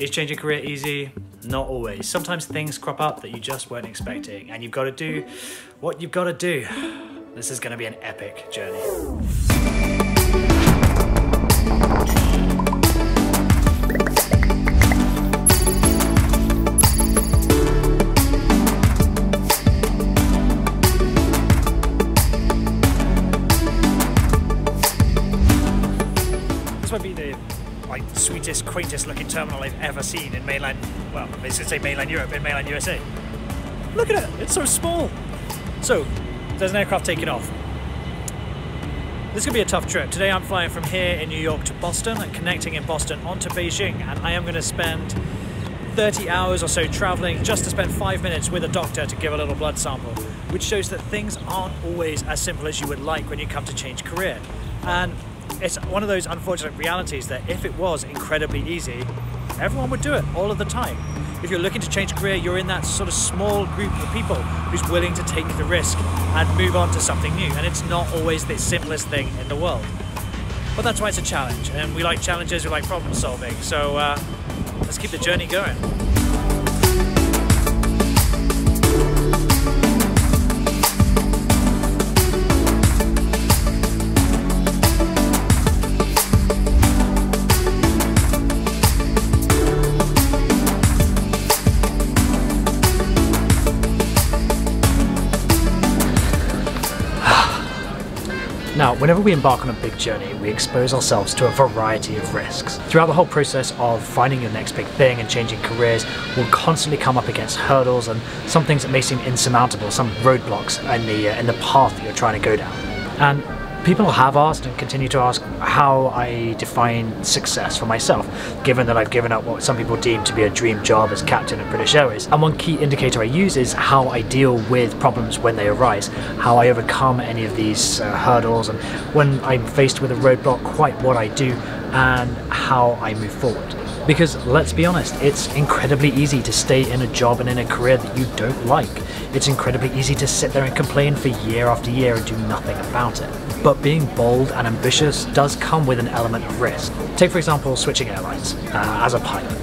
Is changing career easy? Not always. Sometimes things crop up that you just weren't expecting, and you've got to do what you've got to do. This is going to be an epic journey. This might be the sweetest, quaintest looking terminal I've ever seen in mainland, well, I was going to say mainland Europe, in mainland USA. Look at it, it's so small. So, there's an aircraft taking off. This could be a tough trip. Today I'm flying from here in New York to Boston and connecting in Boston onto Beijing, and I am going to spend 30 hours or so traveling just to spend 5 minutes with a doctor to give a little blood sample, which shows that things aren't always as simple as you would like when you come to change career. And it's one of those unfortunate realities that if it was incredibly easy, everyone would do it all of the time. If you're looking to change career, you're in that sort of small group of people who's willing to take the risk and move on to something new. And it's not always the simplest thing in the world. But that's why it's a challenge. And we like challenges, we like problem solving. So let's keep the journey going. Now, whenever we embark on a big journey, we expose ourselves to a variety of risks. Throughout the whole process of finding your next big thing and changing careers, we'll constantly come up against hurdles and some things that may seem insurmountable, some roadblocks in the path that you're trying to go down. And people have asked and continue to ask how I define success for myself, given that I've given up what some people deem to be a dream job as captain of British Airways. And one key indicator I use is how I deal with problems when they arise, how I overcome any of these hurdles, and when I'm faced with a roadblock, quite what I do and how I move forward. Because let's be honest, it's incredibly easy to stay in a job and in a career that you don't like. It's incredibly easy to sit there and complain for year after year and do nothing about it. But being bold and ambitious does come with an element of risk. Take for example switching airlines as a pilot.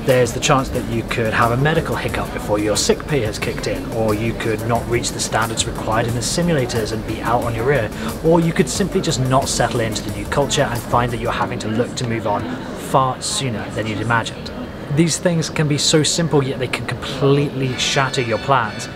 There's the chance that you could have a medical hiccup before your sick pay has kicked in, or you could not reach the standards required in the simulators and be out on your ear, or you could simply just not settle into the new culture and find that you're having to look to move on far sooner than you'd imagined. These things can be so simple, yet they can completely shatter your plans.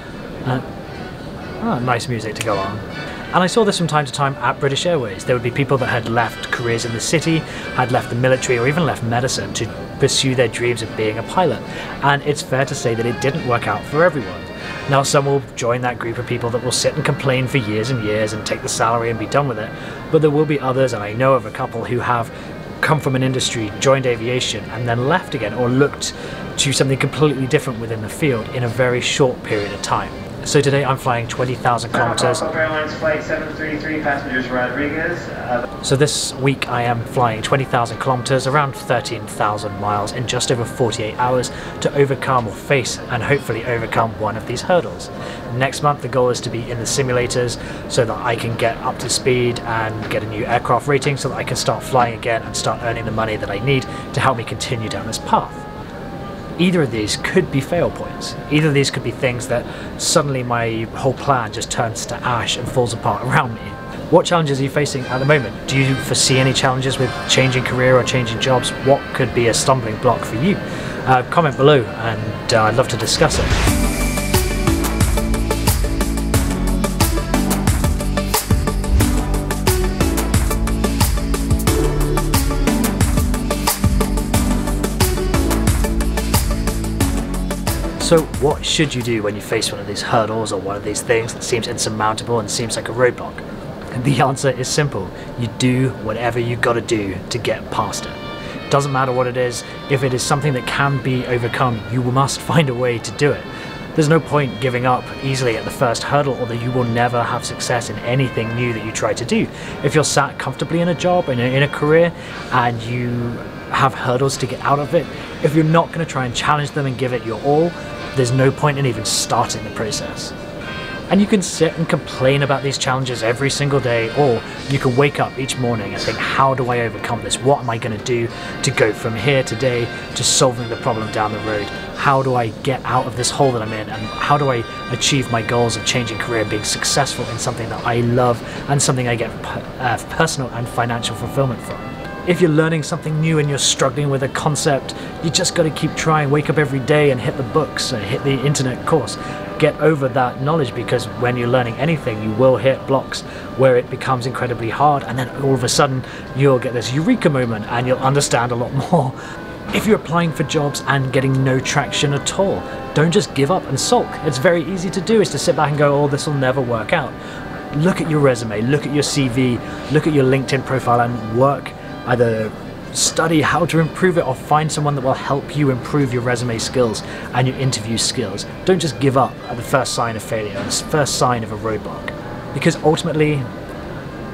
Nice music to go on. And I saw this from time to time at British Airways. There would be people that had left careers in the city, had left the military, or even left medicine to pursue their dreams of being a pilot. And it's fair to say that it didn't work out for everyone. Now some will join that group of people that will sit and complain for years and years and take the salary and be done with it. But there will be others, and I know of a couple who have come from an industry, joined aviation, and then left again, or looked to something completely different within the field in a very short period of time. So today I'm flying 20,000 kilometers. Airlines Flight 733, passengers Rodriguez. So this week I am flying 20,000 kilometers, around 13,000 miles in just over 48 hours to overcome or face and hopefully overcome one of these hurdles. Next month the goal is to be in the simulators so that I can get up to speed and get a new aircraft rating so that I can start flying again and start earning the money that I need to help me continue down this path. Either of these could be fail points. Either of these could be things that suddenly my whole plan just turns to ash and falls apart around me. What challenges are you facing at the moment? Do you foresee any challenges with changing career or changing jobs? What could be a stumbling block for you? Comment below and I'd love to discuss it. So what should you do when you face one of these hurdles or one of these things that seems insurmountable and seems like a roadblock? And the answer is simple. You do whatever you gotta do to get past it. Doesn't matter what it is. If it is something that can be overcome, you must find a way to do it. There's no point giving up easily at the first hurdle, or that you will never have success in anything new that you try to do. If you're sat comfortably in a job, in a career, and you have hurdles to get out of it, if you're not going to try and challenge them and give it your all, there's no point in even starting the process. And you can sit and complain about these challenges every single day, or you can wake up each morning and think, how do I overcome this? What am I going to do to go from here today to solving the problem down the road? How do I get out of this hole that I'm in? And how do I achieve my goals of changing career, being successful in something that I love and something I get personal and financial fulfillment from? If you're learning something new and you're struggling with a concept, you just got to keep trying, wake up every day and hit the books, hit the internet course. Get over that knowledge, because when you're learning anything, you will hit blocks where it becomes incredibly hard, and then all of a sudden you'll get this eureka moment and you'll understand a lot more. If you're applying for jobs and getting no traction at all, don't just give up and sulk. It's very easy to do, is to sit back and go, oh, this will never work out. Look at your resume, look at your CV, look at your LinkedIn profile and work. Either study how to improve it or find someone that will help you improve your resume skills and your interview skills. Don't just give up at the first sign of failure, the first sign of a roadblock. Because ultimately,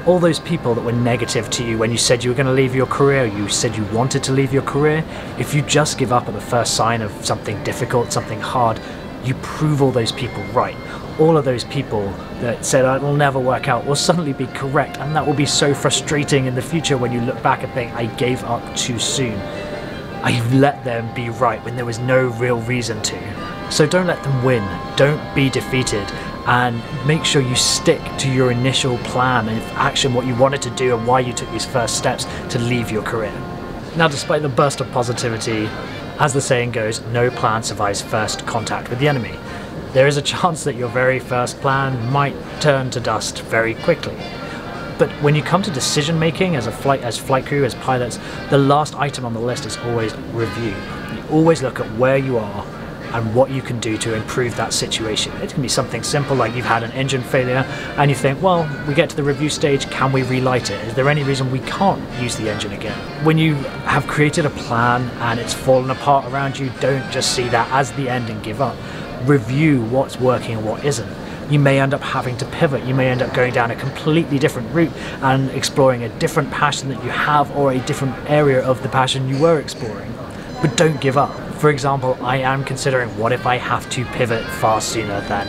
all those people that were negative to you when you said you were going to leave your career, you said you wanted to leave your career, if you just give up at the first sign of something difficult, something hard, you prove all those people right. All of those people that said it will never work out will suddenly be correct, and that will be so frustrating in the future when you look back and think, I gave up too soon. I let them be right when there was no real reason to. So don't let them win, don't be defeated, and make sure you stick to your initial plan of action, what you wanted to do and why you took these first steps to leave your career. Now, despite the burst of positivity, as the saying goes, no plan survives first contact with the enemy. There is a chance that your very first plan might turn to dust very quickly. But when you come to decision making as flight crew, as pilots, the last item on the list is always review. You always look at where you are and what you can do to improve that situation. It can be something simple like you've had an engine failure and you think, well, we get to the review stage, can we relight it? Is there any reason we can't use the engine again? When you have created a plan and it's fallen apart around you, don't just see that as the end and give up. Review what's working and what isn't. You may end up having to pivot, you may end up going down a completely different route and exploring a different passion that you have, or a different area of the passion you were exploring. But don't give up. For example, I am considering, what if I have to pivot far sooner than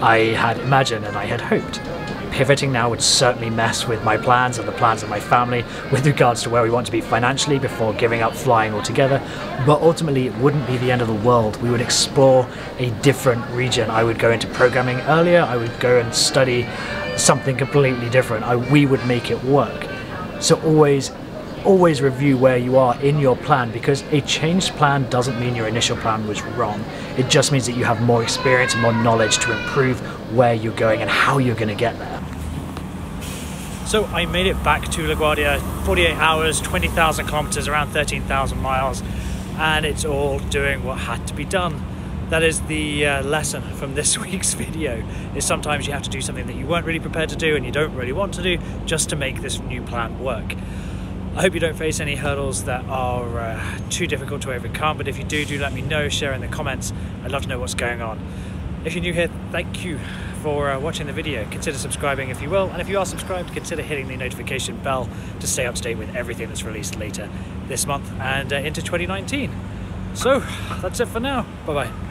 I had imagined and I had hoped? Pivoting now would certainly mess with my plans and the plans of my family with regards to where we want to be financially before giving up flying altogether, but ultimately it wouldn't be the end of the world. We would explore a different region. I would go into programming earlier, I would go and study something completely different. We would make it work. So always review where you are in your plan, because a changed plan doesn't mean your initial plan was wrong. It just means that you have more experience and more knowledge to improve where you're going and how you're going to get there. So I made it back to LaGuardia, 48 hours, 20,000 kilometers, around 13,000 miles, and it's all doing what had to be done. That is the lesson from this week's video, is sometimes you have to do something that you weren't really prepared to do and you don't really want to do just to make this new plan work. I hope you don't face any hurdles that are too difficult to overcome, but if you do let me know, share in the comments. I'd love to know what's going on. If you're new here, thank you for watching the video. Consider subscribing if you will, and if you are subscribed, consider hitting the notification bell to stay up to date with everything that's released later this month and into 2019. So that's it for now. Bye bye.